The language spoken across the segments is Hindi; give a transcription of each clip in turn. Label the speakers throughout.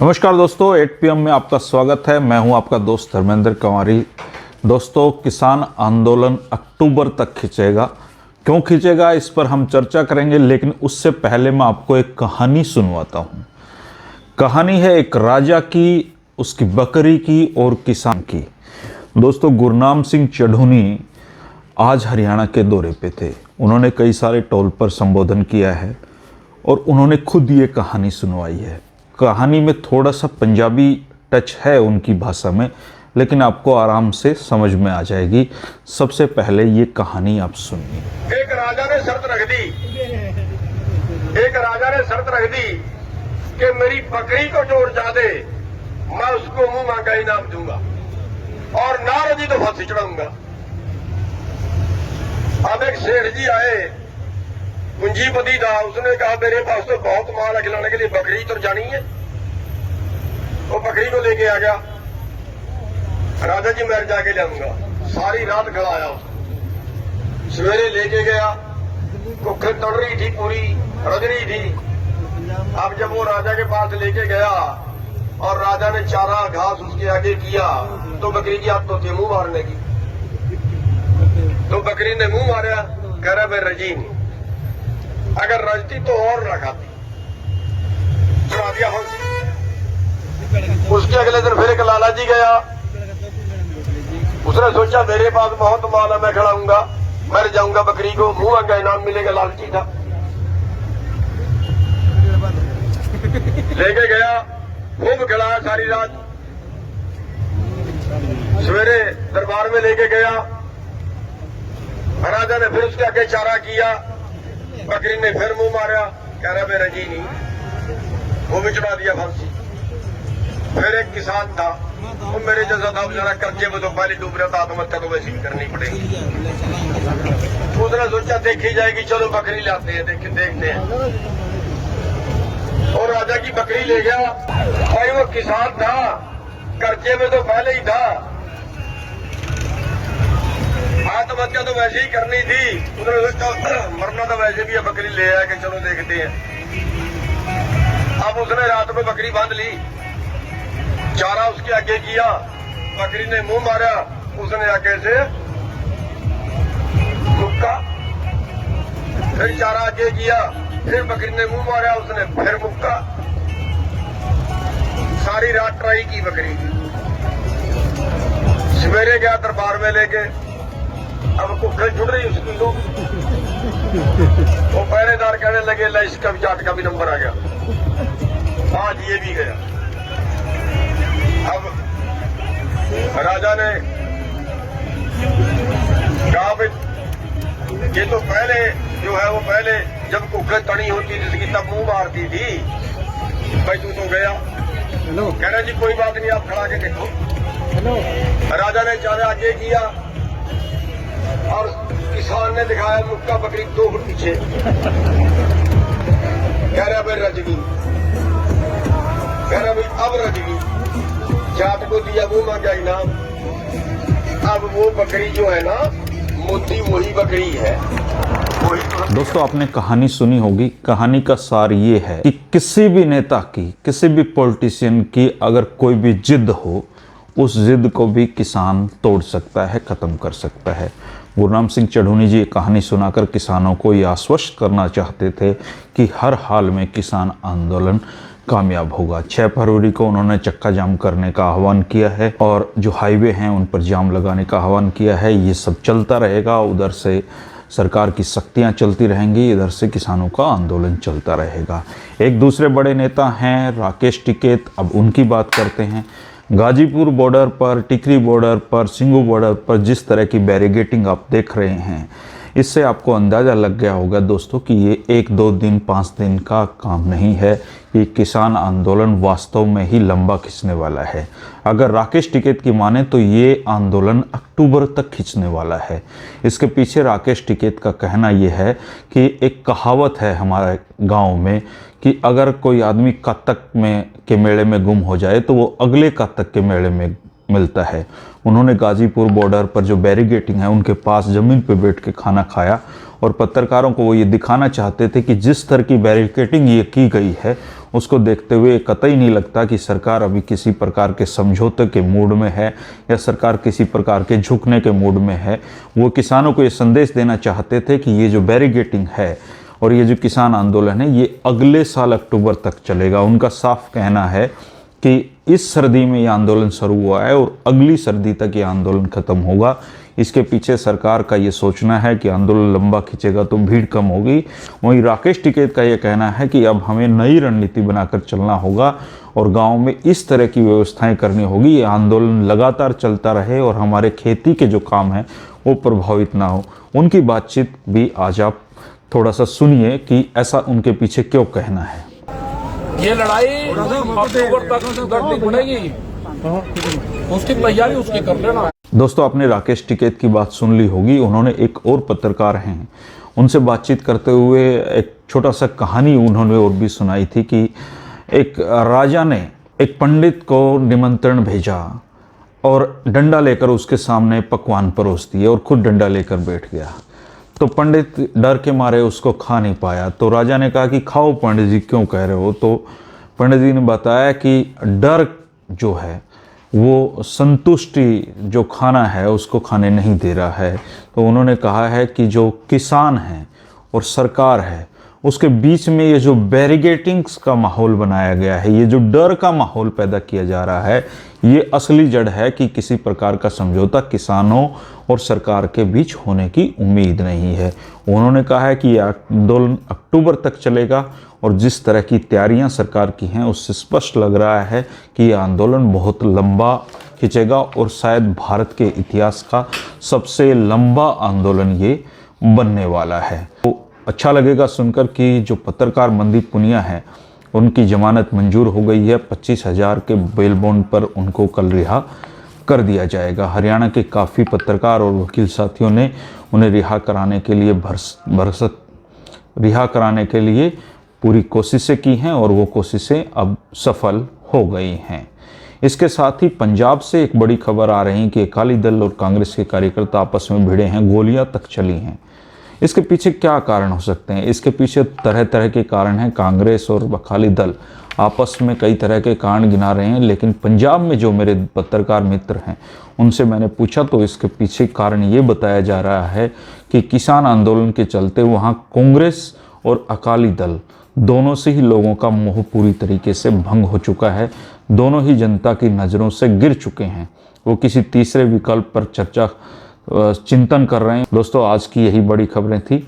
Speaker 1: नमस्कार दोस्तों, 8 PM में आपका स्वागत है। मैं हूं आपका दोस्त धर्मेंद्र कंवारी। दोस्तों, किसान आंदोलन अक्टूबर तक खिंचेगा। क्यों खिंचेगा, इस पर हम चर्चा करेंगे, लेकिन उससे पहले मैं आपको एक कहानी सुनवाता हूं। कहानी है एक राजा की, उसकी बकरी की और किसान की। दोस्तों, गुरनाम सिंह चढ़ूनी आज हरियाणा के दौरे पे थे। उन्होंने कई सारे टोल पर संबोधन किया है और उन्होंने खुद ये कहानी सुनवाई है। कहानी में थोड़ा सा पंजाबी टच है उनकी भाषा में, लेकिन आपको आराम से समझ में आ जाएगी। सबसे पहले ये कहानी आप सुनिए।
Speaker 2: एक राजा ने शर्त रख दी कि मेरी बकरी को जो उड़ा दे मैं उसको मुंह मांगा इनाम दूंगा और ना रजी तो फांसी चढ़ाऊंगा। अब एक सेठ जी आए, पूंजीपति था। उसने कहा मेरे पास तो बहुत माल है, खिलाने के लिए बकरी तो जानी है। वो बकरी को लेके आ गया। राजा जी मैं जाके लाऊंगा। सारी रात खड़ाया उसको। सवेरे लेके गया, कुखर तड़ रही थी, पूरी रज रही थी। अब जब वो राजा के पास लेके गया और राजा ने चारा घास उसके आगे किया तो बकरी की आदत होती है मुंह मारने की। तो बकरी ने मुंह मारा, कह रहा मैं रजी नहीं, अगर रजती तो और ना खाती। चढ़ा दिया फांसी। उसके अगले दिन फिर एक लाला जी गया। उसने सोचा मेरे पास बहुत माल है, मैं खिलाऊंगा, मर जाऊंगा बकरी को, मुंह मांगा इनाम मिलेगा। लालची था, लेके गया, खूब खिलाया सारी रात। सवेरे दरबार में लेके गया। राजा ने फिर उसके आगे चारा किया। बकरी ने फिर मुंह मारा, कह रहा मेरा जी नहीं, वो भी चढ़ा दिया फांसी। फिर एक किसान था, वो मेरे जैसा था, बेचारा कर्जे में तो पहले डूब रहा था, आत्महत्या तो वैसे ही करनी पड़ेगी। उसने सोचा देखी जाएगी, चलो बकरी लाते हैं, देखते हैं। और राजा की बकरी ले गया। भाई वो किसान था, कर्जे में तो पहले ही था, आत्महत्या तो वैसे ही करनी थी। उन्होंने सोचा मरना तो वैसे भी है, बकरी ले आया कि चलो देखते हैं। अब उसने रात में बकरी बांध ली, चारा उसके आगे किया, बकरी ने मुंह मारा, उसने आगे से मुक्का। फिर चारा आगे किया, फिर बकरी ने मुंह मारा, उसने फिर मुक्का। सारी रात ट्राई की बकरी। सवेरे गया दरबार में लेके, अब कुखल जुड़ रही उसकी तो वो पहरेदार कहने लगे ला इसका भी जाट का भी नंबर आ गया, आज ये भी गया। अब राजा ने कहा ये तो पहले जो है वो पहले जब कुखल तनी होती जिसकी तब मुंह मारती थी, भाई तू तो गया। कह रहा जी कोई बात नहीं, आप खड़ा के देखो। राजा ने चारा आगे किया और किसान ने दिखाया मुक्का, बकरी 2 फुट पीछे। कह रहा भाई रजनी, कह रहा भाई अब रजनी। जाट को दिया मुंह मांगा इनाम। अब वो बकरी जो है ना, मोती वही बकरी है।
Speaker 1: दोस्तों, आपने कहानी सुनी होगी। कहानी का सार ये है कि किसी भी नेता की, किसी भी पॉलिटिशियन की अगर कोई भी जिद हो, उस जिद को भी किसान तोड़ सकता है, खत्म कर सकता है। गुरनाम सिंह चढ़ूनी जी कहानी सुनाकर किसानों को ये आश्वस्त करना चाहते थे कि हर हाल में किसान आंदोलन कामयाब होगा। 6 फरवरी को उन्होंने चक्का जाम करने का आह्वान किया है और जो हाईवे हैं उन पर जाम लगाने का आह्वान किया है। ये सब चलता रहेगा। उधर से सरकार की सख्तियां चलती रहेंगी, इधर से किसानों का आंदोलन चलता रहेगा। एक दूसरे बड़े नेता हैं राकेश टिकैत। अब उनकी बात करते हैं। गाजीपुर बॉर्डर पर, टिकरी बॉर्डर पर, सिंगू बॉर्डर पर जिस तरह की बैरिगेटिंग आप देख रहे हैं, इससे आपको अंदाज़ा लग गया होगा दोस्तों कि ये 1-2 दिन 5 दिन का काम नहीं है। ये किसान आंदोलन वास्तव में ही लंबा खिंचने वाला है। अगर राकेश टिकैत की माने तो ये आंदोलन अक्टूबर तक खिंचने वाला है। इसके पीछे राकेश टिकैत का कहना ये है कि एक कहावत है हमारे गांव में कि अगर कोई आदमी कातक में के मेले में गुम हो जाए तो वो अगले कातक के मेले में मिलता है। उन्होंने गाजीपुर बॉर्डर पर जो बैरिगेटिंग है उनके पास ज़मीन पे बैठ के खाना खाया और पत्रकारों को वो ये दिखाना चाहते थे कि जिस तरह की बैरिकेडिंग ये की गई है उसको देखते हुए कतई नहीं लगता कि सरकार अभी किसी प्रकार के समझौते के मूड में है या सरकार किसी प्रकार के झुकने के मूड में है। वो किसानों को ये संदेश देना चाहते थे कि ये जो बैरिगेटिंग है और ये जो किसान आंदोलन है ये अगले साल अक्टूबर तक चलेगा। उनका साफ कहना है कि इस सर्दी में ये आंदोलन शुरू हुआ है और अगली सर्दी तक ये आंदोलन खत्म होगा। इसके पीछे सरकार का ये सोचना है कि आंदोलन लंबा खींचेगा तो भीड़ कम होगी। वहीं राकेश टिकैत का ये कहना है कि अब हमें नई रणनीति बनाकर चलना होगा और गांव में इस तरह की व्यवस्थाएं करनी होगी, ये आंदोलन लगातार चलता रहे और हमारे खेती के जो काम हैं वो प्रभावित ना हो। उनकी बातचीत भी आज आप थोड़ा सा सुनिए कि ऐसा उनके पीछे क्यों कहना है।
Speaker 3: ये लड़ाई अक्टूबर तक लड़नी पड़ेगी, उसकी तैयारी उसकी कर लेना।
Speaker 1: दोस्तों, आपने राकेश टिकैत की बात सुन ली होगी। उन्होंने एक और पत्रकार हैं, उनसे बातचीत करते हुए एक छोटा सा कहानी उन्होंने और भी सुनाई थी कि एक राजा ने एक पंडित को निमंत्रण भेजा और डंडा लेकर उसके सामने पकवान परोस दिए और खुद डंडा लेकर बैठ गया। तो पंडित डर के मारे उसको खा नहीं पाया। तो राजा ने कहा कि खाओ पंडित जी, क्यों कह रहे हो? तो पंडित जी ने बताया कि डर जो है वो संतुष्टि जो खाना है उसको खाने नहीं दे रहा है। तो उन्होंने कहा है कि जो किसान है और सरकार है उसके बीच में ये जो बैरिगेटिंग्स का माहौल बनाया गया है, ये जो डर का माहौल पैदा किया जा रहा है, ये असली जड़ है कि किसी प्रकार का समझौता किसानों और सरकार के बीच होने की उम्मीद नहीं है। उन्होंने कहा है कि यह आंदोलन अक्टूबर तक चलेगा और जिस तरह की तैयारियां सरकार की हैं उससे स्पष्ट लग रहा है कि यह आंदोलन बहुत लंबा खिंचेगा और शायद भारत के इतिहास का सबसे लंबा आंदोलन ये बनने वाला है। तो अच्छा लगेगा सुनकर कि जो पत्रकार मनदीप पुनिया है उनकी जमानत मंजूर हो गई है। 25,000 के बेल बॉन्ड पर उनको कल रिहा कर दिया जाएगा। हरियाणा के काफ़ी पत्रकार और वकील साथियों ने उन्हें रिहा कराने के लिए पूरी कोशिशें की हैं और वो कोशिशें अब सफल हो गई हैं। इसके साथ ही पंजाब से एक बड़ी खबर आ रही है कि अकाली दल और कांग्रेस के कार्यकर्ता आपस में भिड़े हैं, गोलियां तक चली हैं। इसके पीछे क्या कारण हो सकते हैं? इसके पीछे तरह तरह के कारण हैं। कांग्रेस और अकाली दल आपस में कई तरह के कारण गिना रहे हैं, लेकिन पंजाब में जो मेरे पत्रकार मित्र हैं उनसे मैंने पूछा तो इसके पीछे कारण ये बताया जा रहा है कि किसान आंदोलन के चलते वहाँ कांग्रेस और अकाली दल दोनों से ही लोगों का मोह पूरी तरीके से भंग हो चुका है। दोनों ही जनता की नज़रों से गिर चुके हैं। वो किसी तीसरे विकल्प पर चिंतन कर रहे हैं। दोस्तों, आज की यही बड़ी खबरें थी।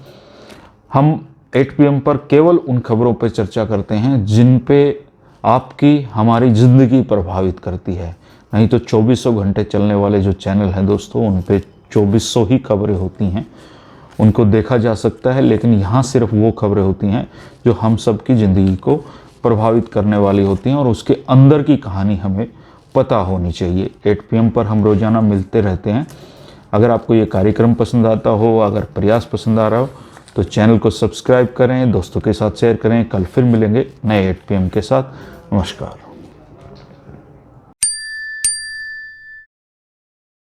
Speaker 1: हम 8 PM पर केवल उन खबरों पर चर्चा करते हैं जिन पे आपकी हमारी ज़िंदगी प्रभावित करती है। नहीं तो 2400 घंटे चलने वाले जो चैनल हैं दोस्तों, उन पे 2400 ही खबरें होती हैं, उनको देखा जा सकता है। लेकिन यहाँ सिर्फ वो खबरें होती हैं जो हम सब की ज़िंदगी को प्रभावित करने वाली होती हैं और उसके अंदर की कहानी हमें पता होनी चाहिए। 8 PM पर हम रोज़ाना मिलते रहते हैं। अगर आपको ये कार्यक्रम पसंद आता हो, अगर प्रयास पसंद आ रहा हो तो चैनल को सब्सक्राइब करें, दोस्तों के साथ शेयर करें। कल फिर मिलेंगे नए 8 PM के साथ। नमस्कार।